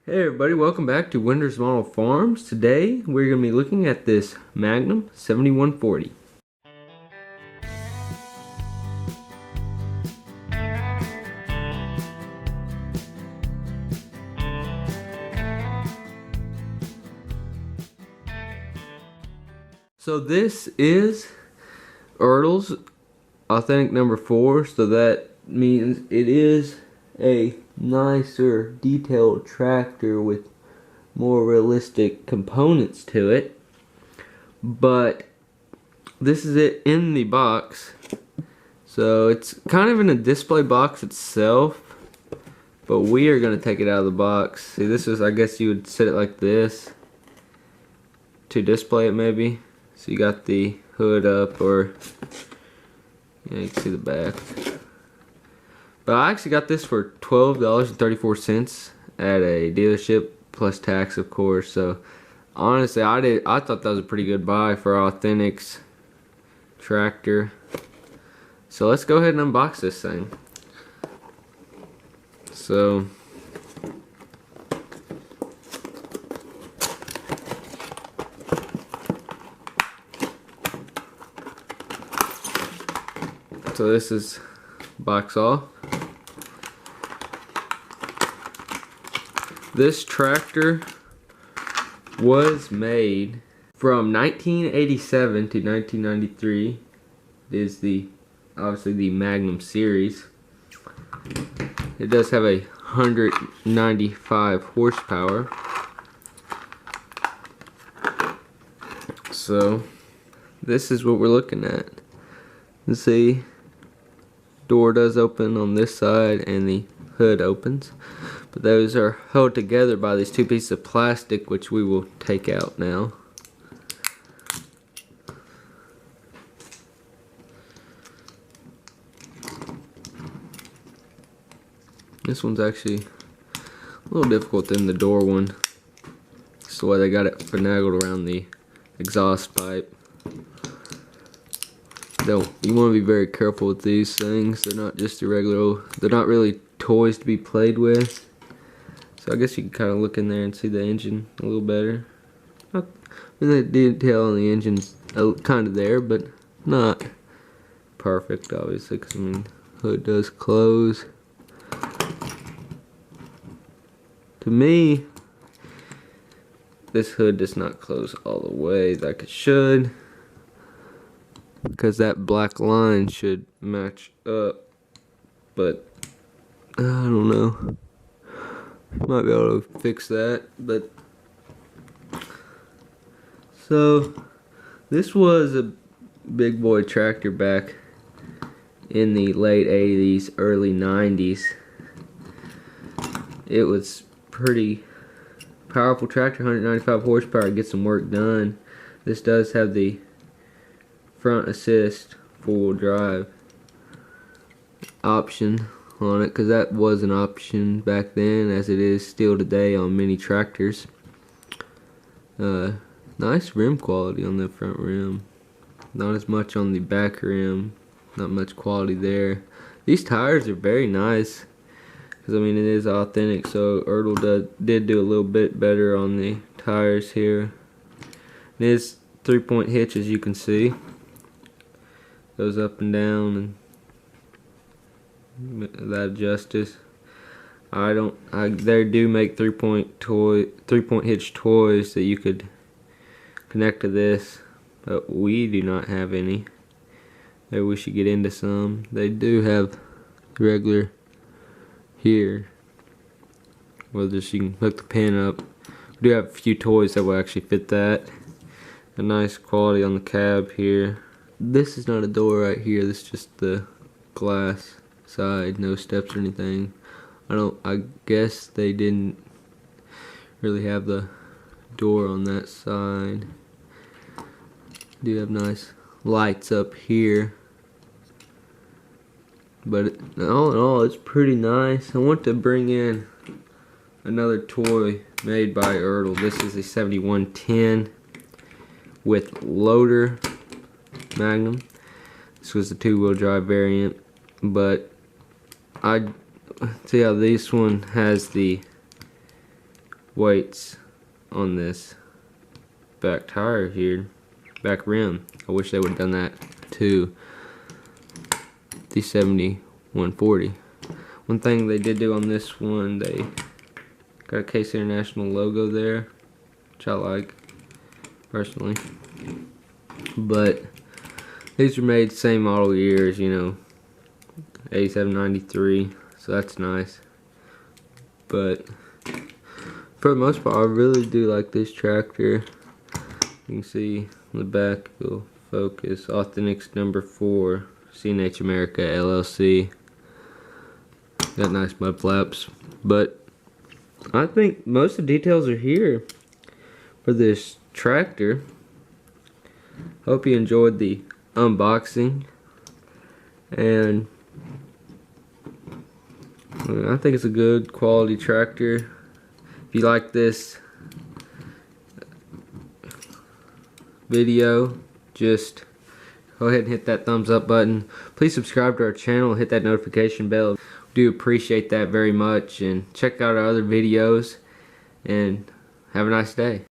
Hey everybody, welcome back to Winters Model Farms. Today we're going to be looking at this Magnum 7140. So this is Ertl's authentic number 4, so that means it is a nicer detailed tractor with more realistic components to it, but this is it in the box. So it's kind of in a display box itself, but we are going to take it out of the box. See, this is, I guess you would set it like this to display it maybe. So you got the hood up, or yeah, you can see the back. But I actually got this for $12.34 at a dealership, plus tax of course. So honestly, I thought that was a pretty good buy for Authentic's tractor. So let's go ahead and unbox this thing. So this is box off. This tractor was made from 1987 to 1993. It is obviously the Magnum series. It does have a 195 horsepower. So this is what we're looking at. Let's see. Door does open on this side and the hood opens, but those are held together by these two pieces of plastic, which we will take out now. This one's actually a little difficult than the door one. That's the way they got it finagled around the exhaust pipe. You want to be very careful with these things. They're not just they're not really toys to be played with. So I guess you can kind of look in there and see the engine a little better. I mean, the detail on the engine's kind of there, but not perfect, obviously, because I mean, hood does close. To me, this hood does not close all the way like it should, because that black line should match up, but I don't know. Might be able to fix that. But so this was a big boy tractor back in the late 80s, early 90s. It was pretty powerful tractor, 195 horsepower, get some work done. This does have the front assist 4-wheel drive option on it, because that was an option back then, as it is still today on many tractors. Nice rim quality on the front rim, not as much on the back rim, not much quality there. These tires are very nice, because I mean, it is authentic, so Ertl did do a little bit better on the tires here. It is 3-point hitch, as you can see. Goes up and down, and that justice. They do make 3-point hitch toys that you could connect to this, but we do not have any. Maybe we should get into some. They do have regular here, well, just you can hook the pin up. We do have a few toys that will actually fit that. A nice quality on the cab here. This is not a door right here, this is just the glass side, no steps or anything. I guess they didn't really have the door on that side. Do have nice lights up here, but all in all, it's pretty nice. I want to bring in another toy made by Ertl. This is a 7110 with loader Magnum. This was the 2-wheel drive variant, but I see how this one has the weights on this back tire here, back rim. I wish they would have done that to the 7140. One thing they did do on this one, they got a Case International logo there, which I like personally. But these are made same model years, you know, 87, 93, so that's nice. But for the most part, I really do like this tractor. You can see on the back, it'll focus, Authentics number 4, C&H America LLC. Got nice mud flaps, but I think most of the details are here for this tractor. Hope you enjoyed the unboxing, and I think it's a good quality tractor. If you like this video, just go ahead and hit that thumbs up button. Please subscribe to our channel and hit that notification bell. We do appreciate that very much, and check out our other videos, and have a nice day.